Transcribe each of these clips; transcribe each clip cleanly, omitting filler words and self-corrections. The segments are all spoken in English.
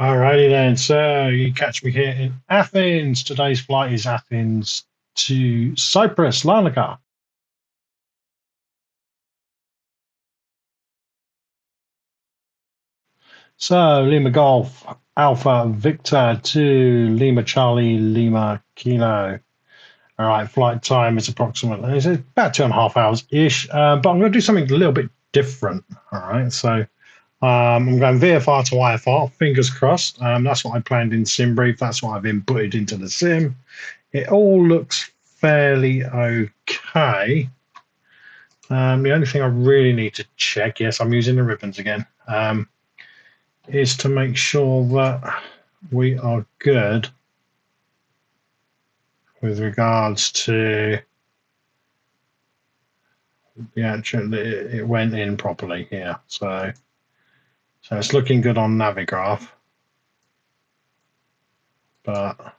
Alrighty then, so you catch me here in Athens. Today's flight is Athens to Cyprus, Larnaca. So Lima Golf, Alpha Victor to Lima Charlie, Lima Kilo. All right, flight time is approximately it's about 2.5 hours ish, but I'm going to do something a little bit different. All right, so I'm going VFR to IFR, fingers crossed. That's what I planned in SimBrief. That's what I've inputted into the sim. It all looks fairly okay. The only thing I really need to check, yes, I'm using the ribbons again, is to make sure that we are good with regards to the actual, it went in properly here. So it's looking good on Navigraph, but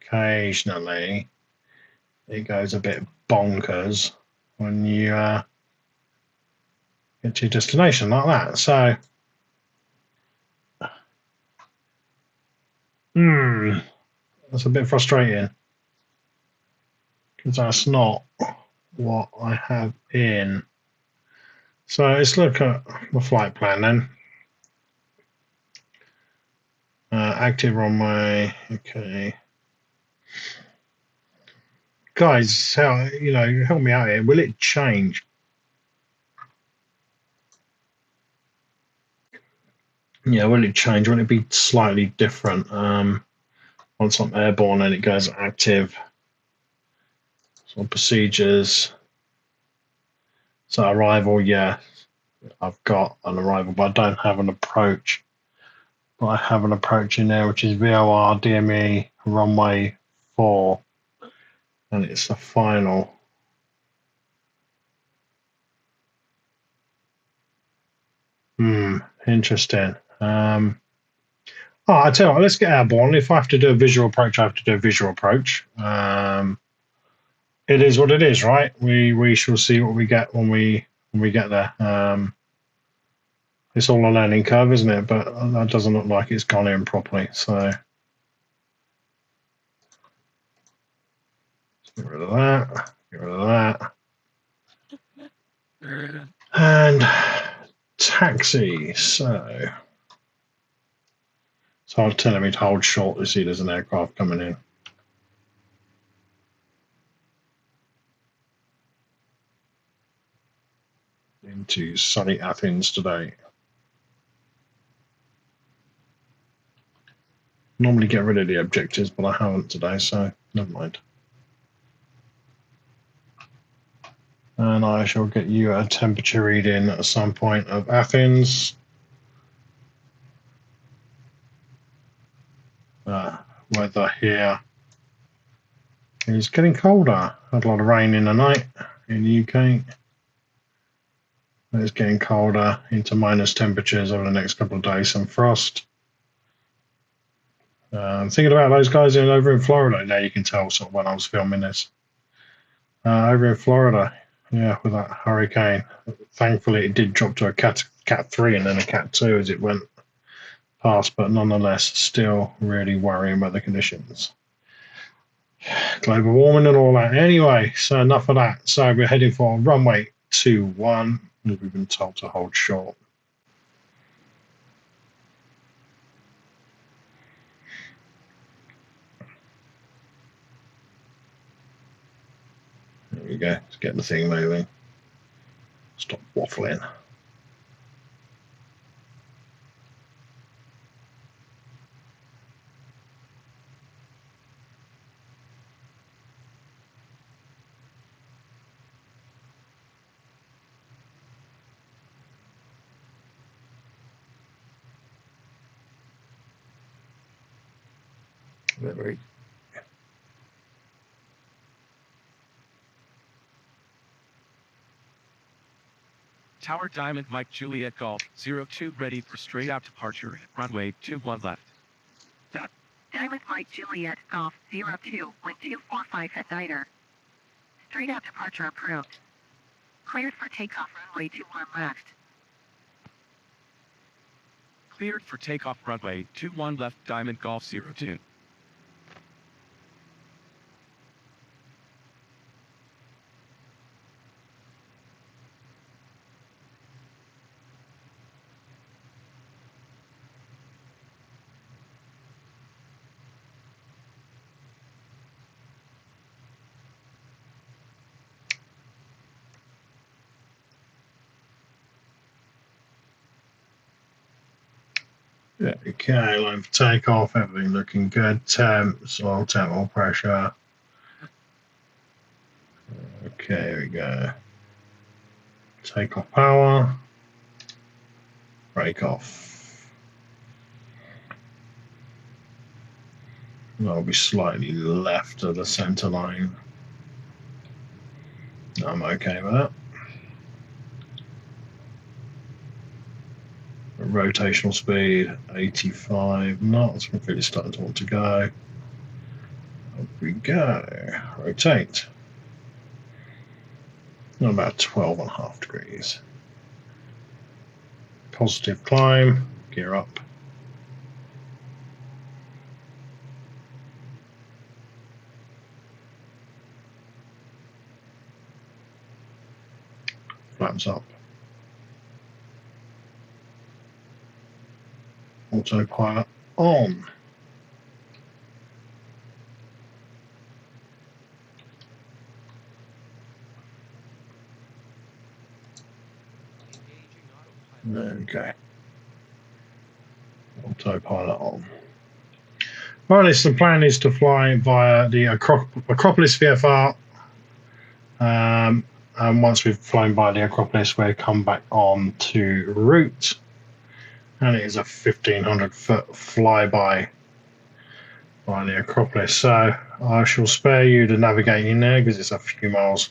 occasionally it goes a bit bonkers when you get to your destination like that. So, that's a bit frustrating because that's not what I have in. So let's look at the flight plan then. Active runway, okay. Guys, help me out here. Will it change? Yeah, will it change? Will it be slightly different? Once I'm airborne and it goes active. So procedures. So arrival, yeah, I've got an arrival, but I don't have an approach. But I have an approach in there, which is VOR, DME, runway 4. And it's the final. Interesting. I tell you what, let's get airborne. If I have to do a visual approach, I have to do a visual approach. It is what it is, right? We shall see what we get when we get there. It's all a learning curve, isn't it? But that doesn't look like it's gone in properly. So get rid of that. Get rid of that. And taxi. So it's telling me to hold short to see there's an aircraft coming in. Into sunny Athens today. Normally get rid of the objectives, but I haven't today, so never mind. And I shall get you a temperature reading at some point of Athens. Weather here is getting colder. Had a lot of rain in the night in the UK. It's getting colder into minus temperatures over the next couple of days. Some frost. Thinking about those guys over in Florida. Now you can tell sort of when I was filming this. Over in Florida, yeah, with that hurricane. Thankfully, it did drop to a Cat 3 and then a Cat 2 as it went past, but nonetheless, still really worrying about the conditions. Global warming and all that. Anyway, so enough of that. So we're heading for runway 21. We've been told to hold short. There we go. Let's get the thing moving. Stop waffling. Very. Tower Diamond Mike Juliet Golf 02 ready for straight out departure. Runway 21 left. Diamond Mike Juliet Golf 02 with 245 at Diner. Straight out departure approved. Cleared for takeoff runway 21 left. Cleared for takeoff runway 21 left Diamond Golf 02. Okay, line for takeoff, everything looking good. Temp, soil temp, oil pressure. Okay, here we go. Takeoff power. Break off. That'll be slightly left of the center line. I'm okay with that. Rotational speed 85 knots. We're really starting to want to go. Up we go. Rotate. About 12.5 degrees. Positive climb. Gear up. Flaps up. Autopilot on. Okay. Autopilot on. Well, the plan is to fly via the Acropolis VFR. And once we've flown by the Acropolis, we'll come back on to route. And it is a 1,500-foot flyby by the Acropolis. So I shall spare you the navigating there because it's a few miles,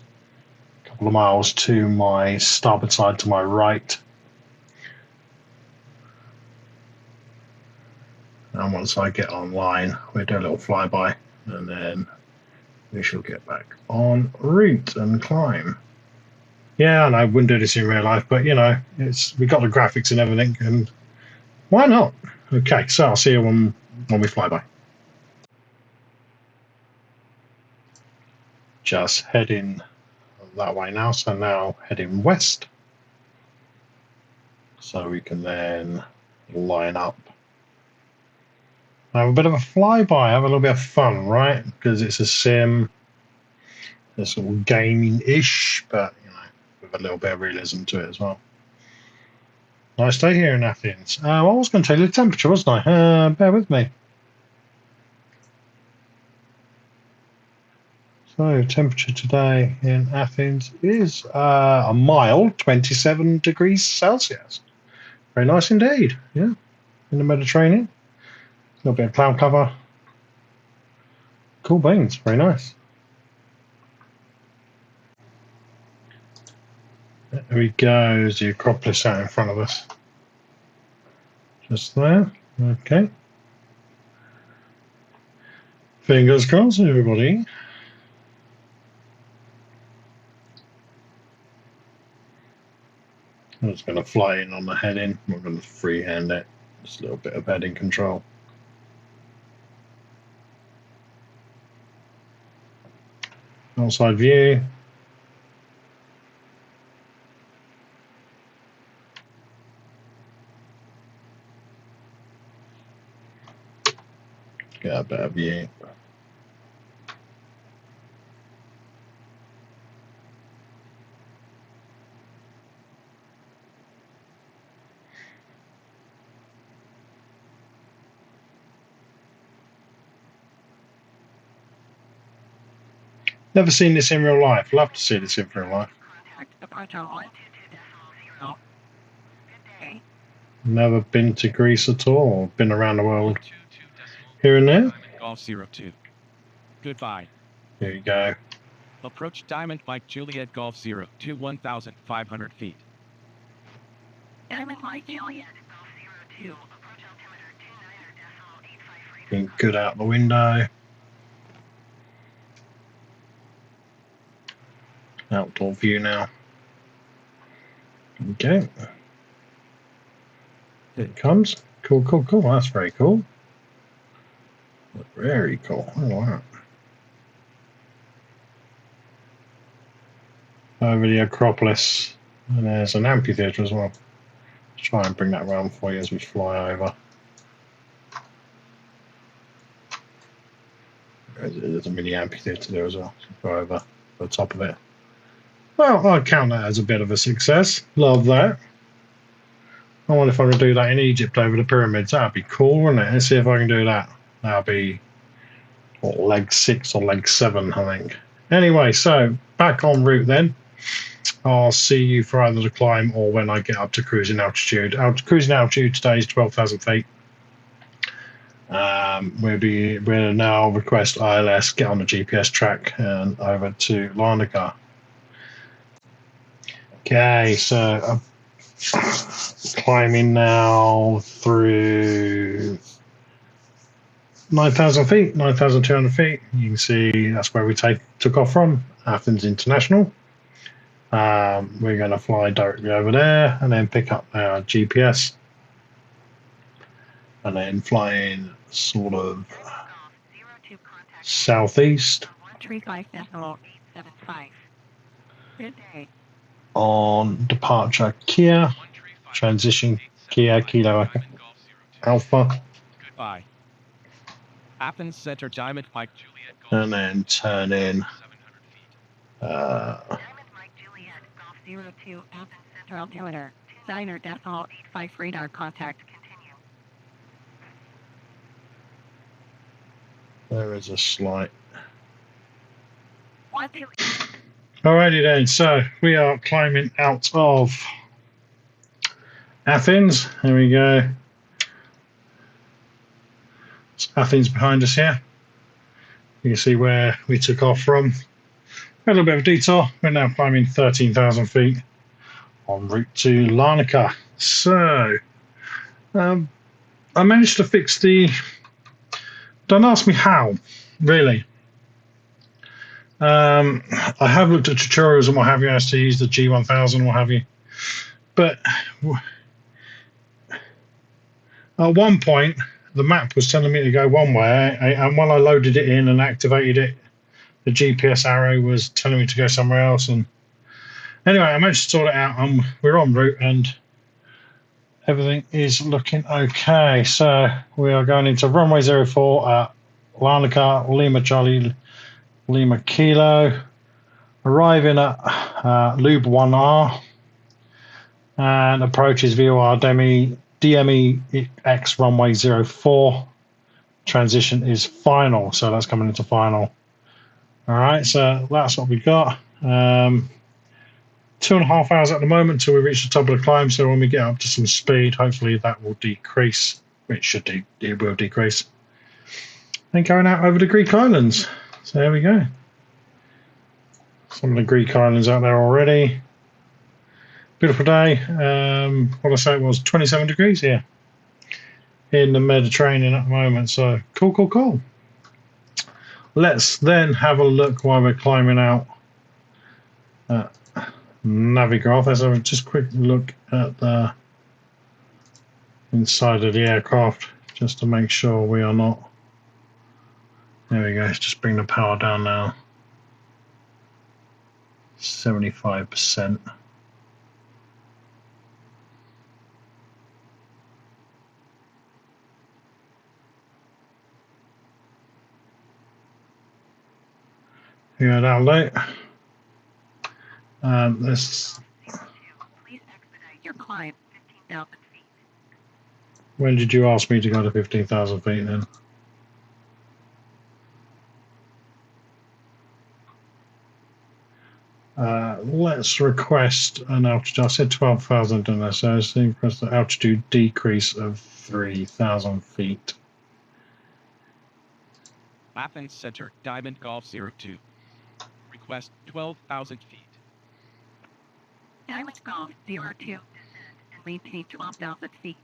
a couple of miles to my starboard side to my right. And once I get online, we'll do a little flyby and then we shall get back on route and climb. Yeah, and I wouldn't do this in real life, but you know, we got the graphics and everything, and why not? Okay, so I'll see you when we fly by. Just heading that way now, so now heading west. So we can then line up. Have a bit of a flyby, have a little bit of fun, right? Because it's a sim, it's sort of gaming-ish, but you know, with a little bit of realism to it as well. Nice day here in Athens. I was going to tell you the temperature, wasn't I? Bear with me. So, temperature today in Athens is a mild 27 degrees Celsius. Very nice indeed. Yeah, in the Mediterranean. A little bit of cloud cover. Cool beans. Very nice. There we go. There's the Acropolis out in front of us. Just there. Okay. Fingers crossed, everybody. I'm just going to fly in on the heading. We're going to freehand it. Just a little bit of heading control. Outside view. Get a better view. Never seen this in real life. Love to see this in real life. Never been to Greece at all. Or been around the world here and there. Golf 02. Goodbye. Here you go. Approach Diamond Mike Juliet Golf 02, 1,500 feet. Diamond Mike Juliet Golf 02. Approach altimeter 29.853. Been good out the window. Outdoor view now. Okay. It comes. Cool, cool, cool. That's very cool. Very cool. Oh, wow. Over the Acropolis. And there's an amphitheatre as well. Let's try and bring that around for you as we fly over. There's a mini amphitheatre there as well. Go over the top of it. Well, I count that as a bit of a success. Love that. I wonder if I can do that in Egypt over the pyramids. That'd be cool, wouldn't it? Let's see if I can do that. That'll be what, leg 6 or leg 7, I think. Anyway, so back en route then. I'll see you for either the climb or when I get up to cruising altitude. Cruising altitude today is 12,000 feet. We'll now request ILS, get on the GPS track and over to Larnaca. Okay, so I'm climbing now through 9,000 feet, 9,200 feet. You can see that's where we took off from, Athens International. We're going to fly directly over there and then pick up our GPS and then fly in sort of southeast on departure Kia, transition Kia Kilo Alpha. Goodbye. Athens Center Diamond Mike Juliet Golf. And then turn in. Diamond Mike Juliet Golf 02 Athens Center altimeter. Designer decimal 85 radar contact. Continue. There is a slight. 12. Alrighty then, so we are climbing out of Athens. There we go. It's Athens behind us here. You can see where we took off from. A little bit of a detour. We're now climbing 13,000 feet en route to Larnaca. So, I managed to fix the... Don't ask me how, really. I have looked at tutorials and what have you as to use the G1000 and what have you. But at one point, the map was telling me to go one way, and when I loaded it in and activated it, the GPS arrow was telling me to go somewhere else. And anyway, I managed to sort it out, and we're en route, and everything is looking okay. So we are going into runway 04 at Larnaca, Lima Charlie, Lima Kilo, arriving at Loop 1R, and approaches VOR DME-X runway 04. Transition is final, so that's coming into final. All right, so that's what we got. 2.5 hours at the moment until we reach the top of the climb. So when we get up to some speed, hopefully that will decrease. It will decrease. And going out over the Greek islands. So there we go. Some of the Greek islands out there already. Beautiful day. What I say it was 27 degrees here in the Mediterranean at the moment. So cool, cool, cool. Let's then have a look while we're climbing out at Navigraph. Let's have a just quick look at the inside of the aircraft just to make sure we are not. There we go. Let's just bring the power down now. 75%. Yeah, that'll do. Let's. Please expedite your climb 15,000 feet. When did you ask me to go to 15,000 feet then? Let's request an altitude. I said 12,000, didn't I? So let's request the altitude decrease of 3,000 feet. Athens Center Diamond Golf 02. Request 12,000 feet. Diamond Golf 02. Descend and maintain 12,000 feet.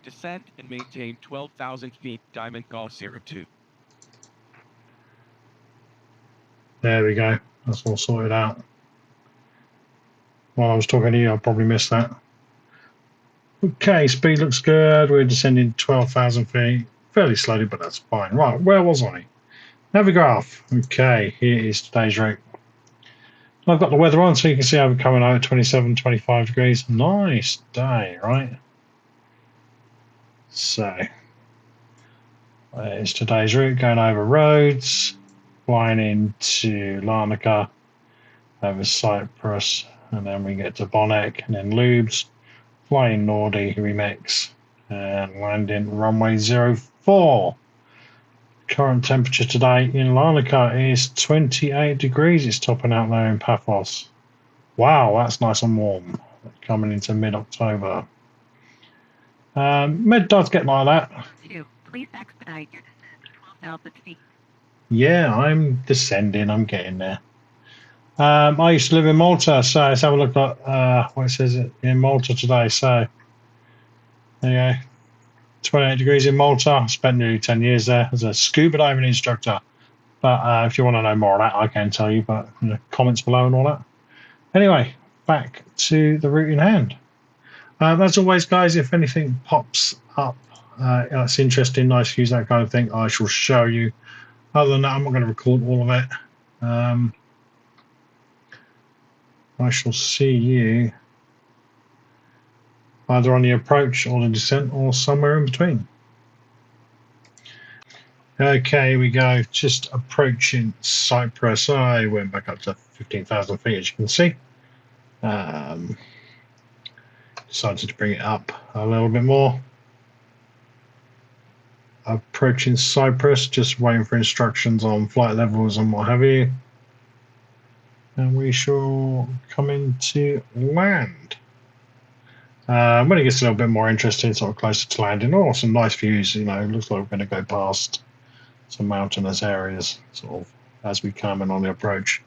Descend and maintain 12,000 feet. Diamond Golf 02. There we go. That's all sorted out. While I was talking to you, I probably missed that. Okay, speed looks good. We're descending 12,000 feet. Fairly slowly, but that's fine. Right, where was I? Navigraph. Okay, here is today's route. I've got the weather on so you can see how we're coming out at 27, 25 degrees. Nice day, right? So, there's today's route, going over roads, flying into Larnaca, over Cyprus, and then we get to Bonnet, and then Lubes, flying Nordy, remix, and landing runway 04. Current temperature today in Larnaca is 28 degrees. It's topping out there in Paphos. Wow, that's nice and warm. Coming into mid-October. Med does get like that. Please expedite your descent to 12,000 feet. Yeah, I'm descending. I'm getting there. I used to live in Malta, so let's have a look at what it says in Malta today. So, there you go. 28 degrees in Malta. I spent nearly 10 years there as a scuba diving instructor. But if you want to know more of that, I can tell you. But comments below and all that. Anyway, back to the route in hand. As always, guys, if anything pops up that's interesting, nice views, that kind of thing, I shall show you. Other than that, I'm not going to record all of it. I shall see you either on the approach or the descent or somewhere in between. Okay, here we go. Just approaching Cyprus. I went back up to 15,000 feet, as you can see. Decided to bring it up a little bit more. Approaching Cyprus, just waiting for instructions on flight levels and what have you. And we shall come into land. When it gets a little bit more interesting, sort of closer to landing, some nice views. It looks like we're going to go past some mountainous areas, sort of as we come in on the approach.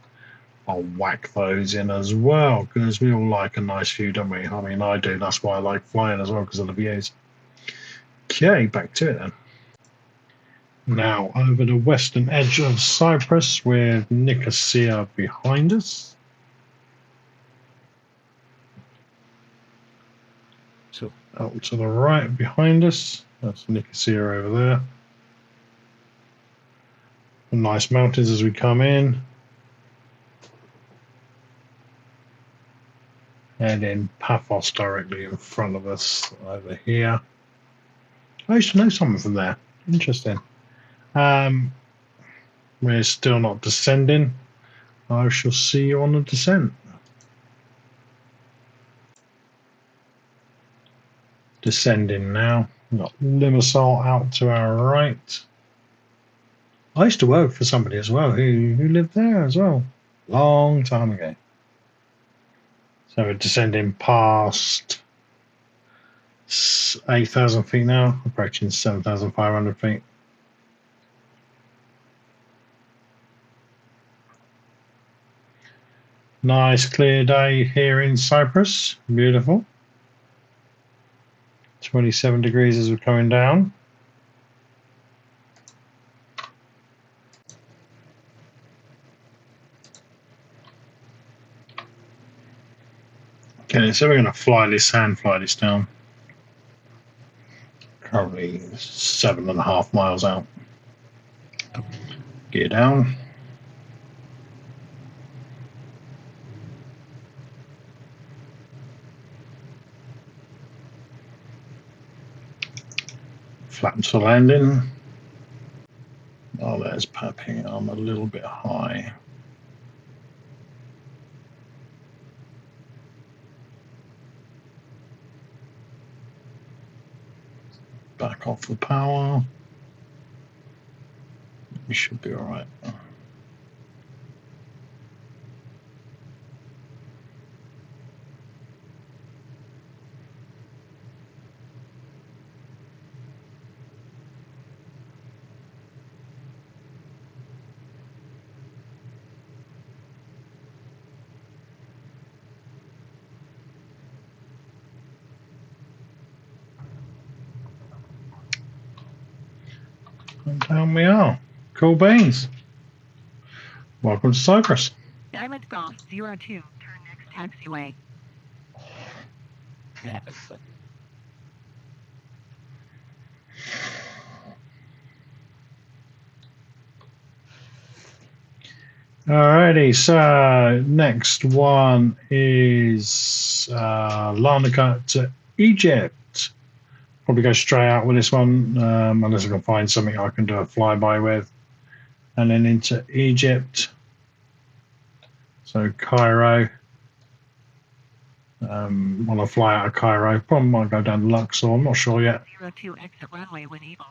I'll whack those in as well because we all like a nice view, don't we? I mean, I do. That's why I like flying as well, because of the views. Okay, back to it then. Now over the western edge of Cyprus with Nicosia behind us. So out to the right behind us, that's Nicosia over there. Some nice mountains as we come in. And then Paphos directly in front of us over here. I used to know someone from there. Interesting. We're still not descending. I shall see you on the descent. Descending now. We've got Limassol out to our right. I used to work for somebody as well who lived there as well. Long time ago. So we're descending past 8,000 feet now, approaching 7,500 feet. Nice clear day here in Cyprus. Beautiful. 27 degrees as we're coming down. Okay, so we're going to fly this down. Probably 7.5 miles out. Gear down. Flaps for landing. Oh, there's Pappy. I'm a little bit high. Back off the power. We should be all right. And down we are. Cool beans. Welcome to Cyprus. Diamond Golf 02. Turn next taxiway. Alrighty, so next one is Larnaca to Egypt. Probably go straight out with this one, unless I can find something I can do a flyby with. And then into Egypt. So Cairo. Want to fly out of Cairo. Probably might go down to Luxor, I'm not sure yet. 02 exit runway with Eagle.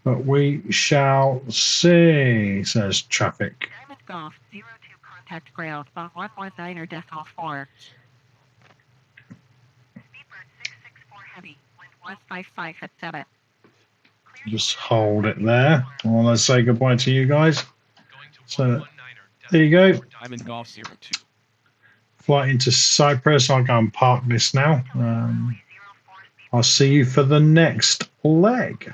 But we shall see, says traffic. Diamond Golf 02 contact ground on 119er decimal 4. Speedbird 664 heavy, wind 155 at 7. Just hold it there while I say goodbye to you guys. So there you go. Diamond Golf 02. Flight into Cyprus. I'll go and park this now. I'll see you for the next leg.